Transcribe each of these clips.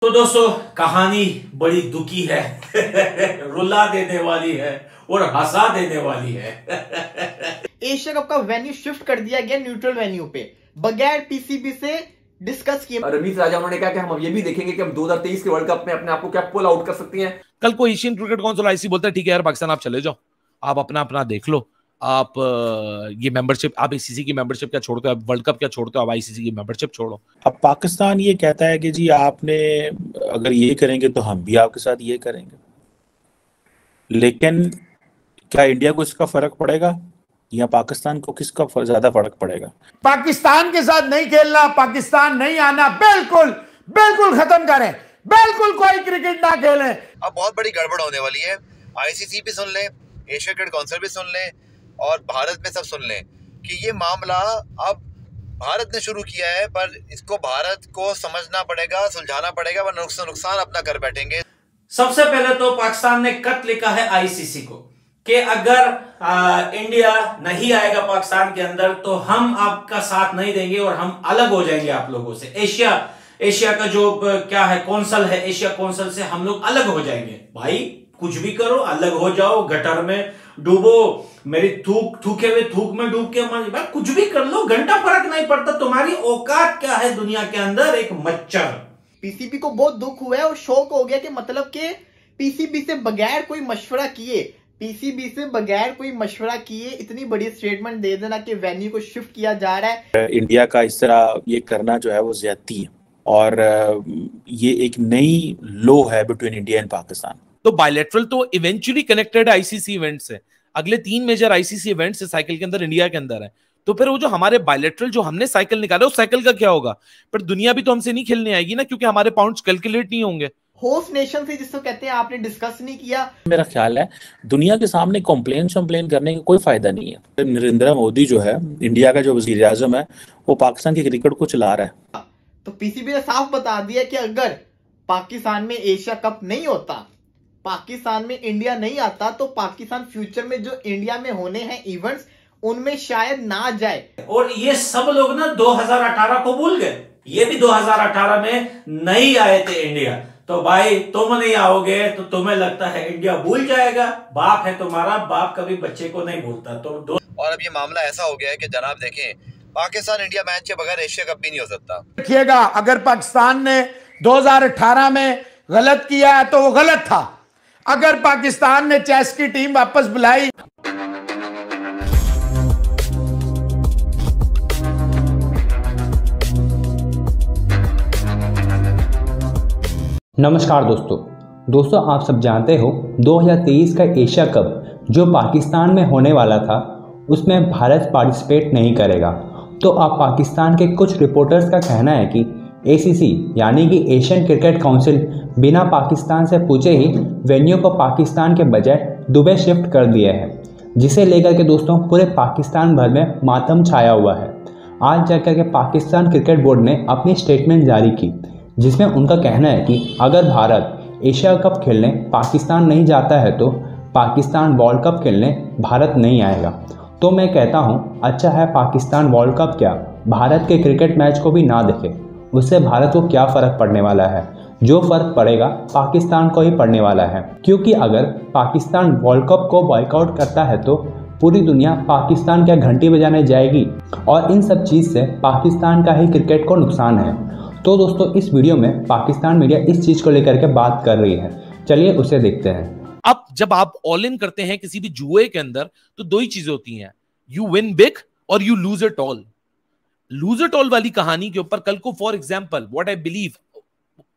तो दोस्तों कहानी बड़ी दुखी है रुला देने वाली है और हंसा देने वाली है। एशिया कप का वेन्यू शिफ्ट कर दिया गया न्यूट्रल वेन्यू पे बगैर पीसीबी से डिस्कस किए। रमीज राजा उन्होंने कहा कि हम अब ये भी देखेंगे कि हम 2023 के वर्ल्ड कप में अपने आप को क्या पुल आउट कर सकती हैं। कल को एशियन क्रिकेट काउंसिल आईसी बोलता है ठीक है यार पाकिस्तान आप चले जाओ, आप अपना अपना देख लो, आप ये मेंबरशिप, आप आईसीसी की मेंबरशिप क्या छोड़ते हो, आप वर्ल्ड कप क्या छोड़ते हो, आप आईसीसी की मेंबरशिप छोड़ो। अब पाकिस्तान ये कहता है कि जी आपने अगर ये करेंगे तो हम भी आपके साथ ये करेंगे, लेकिन क्या इंडिया को इसका फर्क पड़ेगा या पाकिस्तान को किसका ज्यादा फर्क पड़ेगा? पाकिस्तान के साथ नहीं खेलना, पाकिस्तान नहीं आना, बिल्कुल बिल्कुल खत्म करें, बिल्कुल कोई क्रिकेट ना खेलें। अब बहुत बड़ी गड़बड़ होने वाली है। आईसीसी भी सुन लें, एशिया क्रिकेट काउंसिल भी सुन लें और भारत में सब सुन लें कि ये मामला अब भारत ने शुरू किया है, पर इसको भारत को समझना पड़ेगा, सुलझाना पड़ेगा, वरना नुकसान अपना कर बैठेंगे। सबसे पहले तो पाकिस्तान ने खत लिखा है आईसीसी को कि अगर इंडिया नहीं आएगा पाकिस्तान के अंदर तो हम आपका साथ नहीं देंगे और हम अलग हो जाएंगे आप लोगों से। एशिया का जो क्या है कौंसल है, एशिया कौंसल से हम लोग अलग हो जाएंगे। भाई कुछ भी करो, अलग हो जाओ, गटर में डूबो, मेरी थूके हुए थूक में डूब के मर, भाई कुछ भी कर लो, घंटा फर्क नहीं पड़ता। तुम्हारी औकात क्या है दुनिया के अंदर? एक मच्छर। पीसीबी को बहुत दुख हुआ है और शौक हो गया कि मतलब कि पीसीबी से बगैर कोई मशवरा किए इतनी बड़ी स्टेटमेंट दे देना कि वेन्यू को शिफ्ट किया जा रहा है। इंडिया का इस तरह ये करना जो है वो ज्यादती है और ये एक नई लो है बिटवीन इंडिया एंड पाकिस्तान। तो बायलैटरल तो इवेंचुअली कनेक्टेड आईसीसी इवेंट से, अगले 3 मेजर आईसीसी इवेंट्स है साइकिल के अंदर, इंडिया के अंदर है। तो फिर वो जो हमारे बायलैटरल जो हमने साइकिल निकाला उस साइकिल का क्या होगा? पर दुनिया भी तो हमसे नहीं खेलने आएगी ना, क्योंकि हमारे पाउंड्स कैलकुलेट नहीं होंगे। होस्ट नेशन से जिसको कहते हैं आपने डिस्कस नहीं किया। मेरा ख्याल है दुनिया के सामने कंप्लेन करने का कोई फायदा नहीं है। नरेंद्र मोदी जो है, इंडिया का जो वजीर आजम है, वो पाकिस्तान की क्रिकेट को चला रहा है। तो पीसीबी ने साफ बता दिया कि अगर पाकिस्तान में एशिया कप नहीं होता, पाकिस्तान में इंडिया नहीं आता, तो पाकिस्तान फ्यूचर में जो इंडिया में होने हैं इवेंट्स उनमें शायद ना जाए। और ये सब लोग ना 2018 को भूल गए, ये भी 2018 में नहीं आए थे इंडिया। तो भाई तुम नहीं आओगे तो तुम्हें लगता है इंडिया भूल जाएगा? बाप है तुम्हारा, बाप कभी बच्चे को नहीं भूलता। तो और अब ये मामला ऐसा हो गया है कि जनाब देखें, पाकिस्तान इंडिया मैच के बगैर एशिया कप भी नहीं हो सकता। देखिएगा, अगर पाकिस्तान ने 2018 में गलत किया है तो वो गलत था। अगर पाकिस्तान ने चेस की टीम वापस बुलाई। नमस्कार दोस्तों आप सब जानते हो 2023 का एशिया कप जो पाकिस्तान में होने वाला था उसमें भारत पार्टिसिपेट नहीं करेगा। तो अब पाकिस्तान के कुछ रिपोर्टर्स का कहना है कि एसीसी यानी कि एशियन क्रिकेट काउंसिल बिना पाकिस्तान से पूछे ही वेन्यू को पाकिस्तान के बजाय दुबई शिफ्ट कर दिया है, जिसे लेकर के दोस्तों पूरे पाकिस्तान भर में मातम छाया हुआ है। आज जाकर के पाकिस्तान क्रिकेट बोर्ड ने अपनी स्टेटमेंट जारी की जिसमें उनका कहना है कि अगर भारत एशिया कप खेलने पाकिस्तान नहीं जाता है तो पाकिस्तान वर्ल्ड कप खेलने भारत नहीं आएगा। तो मैं कहता हूँ अच्छा है पाकिस्तान वर्ल्ड कप क्या भारत के क्रिकेट मैच को भी ना देखे, उससे भारत को क्या फ़र्क पड़ने वाला है? जो फ़र्क पड़ेगा पाकिस्तान को ही पड़ने वाला है, क्योंकि अगर पाकिस्तान वर्ल्ड कप को बॉयकआउट करता है तो पूरी दुनिया पाकिस्तान क्या घंटी बजाने जाएगी और इन सब चीज़ से पाकिस्तान का ही क्रिकेट को नुकसान है। तो दोस्तों इस वीडियो में पाकिस्तान मीडिया इस चीज़ को लेकर के बात कर रही है, चलिए उसे देखते हैं। अब जब आप ऑल इन करते हैं किसी भी जुए के अंदर तो 2 ही चीजें होती हैं, यू विन बिग और you lose it all. Lose it all वाली कहानी के ऊपर कल को for example what I believe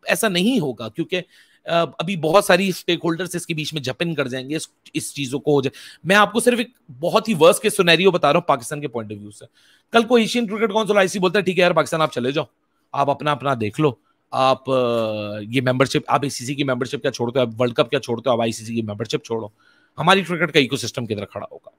ऐसा नहीं होगा, क्योंकि अभी बहुत सारी स्टेक होल्डर्स इसके बीच में जप इन कर जाएंगे, इस चीजों को हो जाए। मैं आपको सिर्फ एक बहुत ही वर्स्ट केस सिनेरियो बता रहा हूं पाकिस्तान के पॉइंट ऑफ व्यू से। कल को एशियन क्रिकेट काउंसिल आईसीसी बोलता है ठीक है यार पाकिस्तान आप चले जाओ, आप अपना अपना देख लो, आप ये मेंबरशिप, आप आईसीसी की मेंबरशिप क्या छोड़ते हो, आप वर्ल्ड कप क्या छोड़ते हो, आप आईसीसी की मेंबरशिप छोड़ो, हमारी क्रिकेट का इकोसिस्टम किधर खड़ा होगा?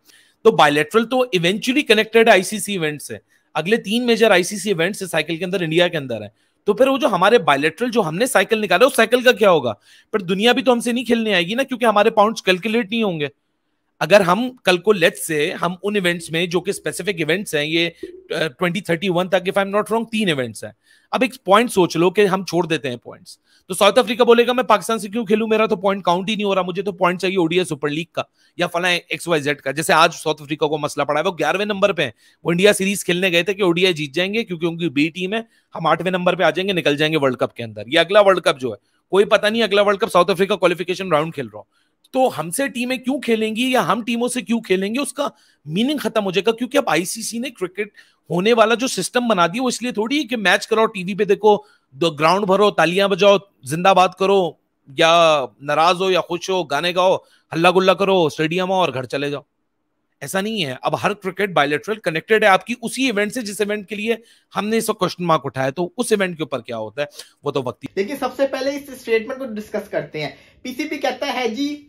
तो बायलैटरल तो इवेंचुअली कनेक्टेड आईसीसी इवेंट्स है, अगले 3 मेजर आईसीसी इवेंट्स है साइकिल के अंदर, इंडिया के अंदर है। तो फिर वो जो हमारे बायलैटरल जो हमने साइकिल निकाला उस साइकिल का क्या होगा? पर दुनिया भी तो हमसे नहीं खेलने आएगी ना, क्योंकि हमारे पाउंड्स कैलकुलेट नहीं होंगे। अगर हम कल को लेट्स से हम उन इवेंट्स में जो कि स्पेसिफिक इवेंट्स हैं, ये 2031 तक if I am not wrong 3 events हैं। अब एक पॉइंट सोच लो कि हम छोड़ देते हैं पॉइंट्स, तो साउथ अफ्रीका बोलेगा मैं पाकिस्तान से क्यों खेलूं, मेरा तो पॉइंट काउंट ही नहीं हो रहा, मुझे तो पॉइंट चाहिए ओडीआई सुपर लीग का या फला XYZ का। जैसे आज साउथ अफ्रीका को मसला पड़ा है, वो 11वें नंबर पे है, वो इंडिया सीरीज खेलने गए थे कि ओडीआई जीत जाएंगे क्योंकि उनकी बी टीम है, हम 8वें नंबर पे आ जाएंगे, निकल जाएंगे वर्ल्ड कप के अंदर। ये अगला वर्ल्ड कप जो है कोई पता नहीं, अगला world cup south Africa qualification round खेल रहा हो, तो हमसे टीमें क्यों खेलेंगी या हम टीमों से क्यों खेलेंगे, उसका मीनिंग खत्म हो जाएगा। क्योंकि अब आईसीसी ने क्रिकेट होने वाला जो सिस्टम बना दिया वो इसलिए थोड़ी है कि मैच कराओ टीवी पे, देखो ग्राउंड भरो, तालियां बजाओ, जिंदाबाद करो, या नाराज हो या खुश हो गाने गाओ, हल्ला गुल्ला करो, स्टेडियम आओ और घर चले जाओ। ऐसा नहीं है। अब हर क्रिकेट बायलैटरल कनेक्टेड है आपकी उसी इवेंट से जिस इवेंट के लिए हमने इस क्वेश्चन मार्क उठाया, तो उस इवेंट के ऊपर क्या होता है वो तो वक्त। देखिए सबसे पहले इस स्टेटमेंट को डिस्कस करते हैं। पीसीबी कहता है जी,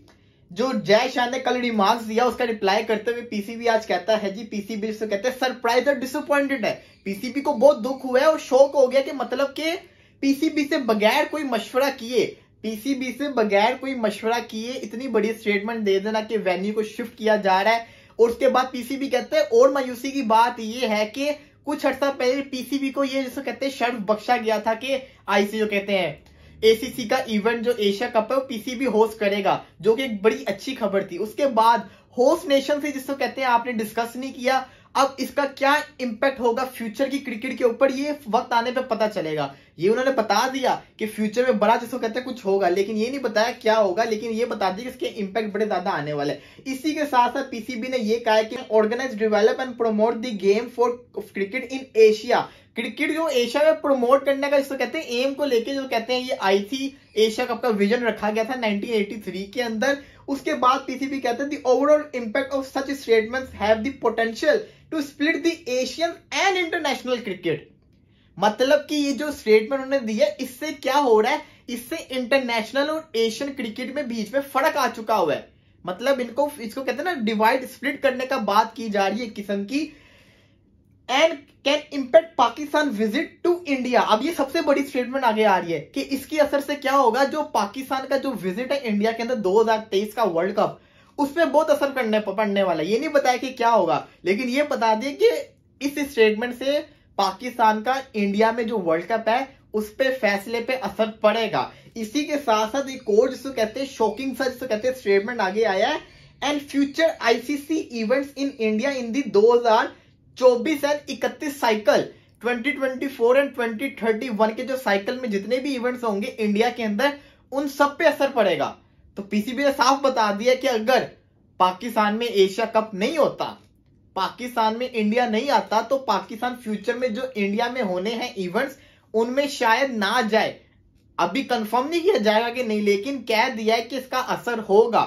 जो जय शाह ने कल रिमार्क्स दिया उसका रिप्लाई करते हुए पीसीबी आज कहता है जी, पीसीबी से कहते हैं सरप्राइज और डिसअपॉइंटेड है। पीसीबी को बहुत दुख हुआ है और शौक हो गया कि मतलब कि पीसीबी से बगैर कोई मशवरा किए इतनी बड़ी स्टेटमेंट दे देना कि वेन्यू को शिफ्ट किया जा रहा है। और उसके बाद पीसीबी कहते हैं और मायूसी की बात यह है कि कुछ अर्सा पहले पीसीबी को ये जिसको कहते हैं शर्फ बख्शा गया था कि आईसी जो कहते हैं एसीसी का इवेंट जो एशिया कप है वो पीसीबी होस्ट करेगा, जो कि एक बड़ी अच्छी खबर थी। उसके बाद होस्ट नेशन से जिसको कहते हैं आपने डिस्कस नहीं किया। अब इसका क्या इंपैक्ट होगा फ्यूचर की क्रिकेट के ऊपर, ये वक्त आने पे पता चलेगा। ये उन्होंने बता दिया कि फ्यूचर में बड़ा जिसको कहते हैं कुछ होगा, लेकिन ये नहीं बताया क्या होगा, लेकिन ये बता दिया कि इसके इंपैक्ट बड़े ज्यादा आने वाले। इसी के साथ साथ पीसीबी ने ये कहा है कि organise, develop and promote the game for cricket in Asia. Cricket जो एशिया में प्रमोट करने का जिसको कहते हैं एम को लेके जो कहते हैं ये आईसी एशिया कप का विजन रखा गया था 1983 के अंदर। उसके बाद पीसीबी कहते हैं the overall impact of such statements have the potential to split the Asian and international cricket. मतलब कि ये जो स्टेटमेंट उन्होंने दी है इससे क्या हो रहा है, इससे इंटरनेशनल और एशियन क्रिकेट में बीच में फर्क आ चुका हुआ है। मतलब इसको कहते हैं ना डिवाइड स्प्लिट करने का बात की जा रही है किस्म की। And can impact Pakistan visit to India. अब ये सबसे बड़ी स्टेटमेंट आगे आ रही है कि इसकी असर से क्या होगा, जो पाकिस्तान का जो विजिट है इंडिया के अंदर 2023 का वर्ल्ड कप, उस पर बहुत असर पड़ने वाला है। ये नहीं बताया कि क्या होगा, लेकिन ये बता दिए कि इस स्टेटमेंट से पाकिस्तान का इंडिया में जो वर्ल्ड कप है उस पे फैसले पे असर पड़ेगा। इसी के साथ साथ एक और जिसको कहते हैं शॉकिंग सा जिसको कहते हैं स्टेटमेंट आगे आया है। And future ICC events in India in the 2024 and 31 cycle 2024 and 2031 के जो साइकिल में जितने भी इवेंट्स होंगे इंडिया के अंदर उन सब पे असर पड़ेगा। तो पीसीबी ने साफ बता दिया कि अगर पाकिस्तान में एशिया कप नहीं होता, पाकिस्तान में इंडिया नहीं आता, तो पाकिस्तान फ्यूचर में जो इंडिया में होने हैं इवेंट्स उनमें शायद ना जाए। अभी कंफर्म नहीं किया जाएगा कि नहीं, लेकिन कह दिया है कि इसका असर होगा।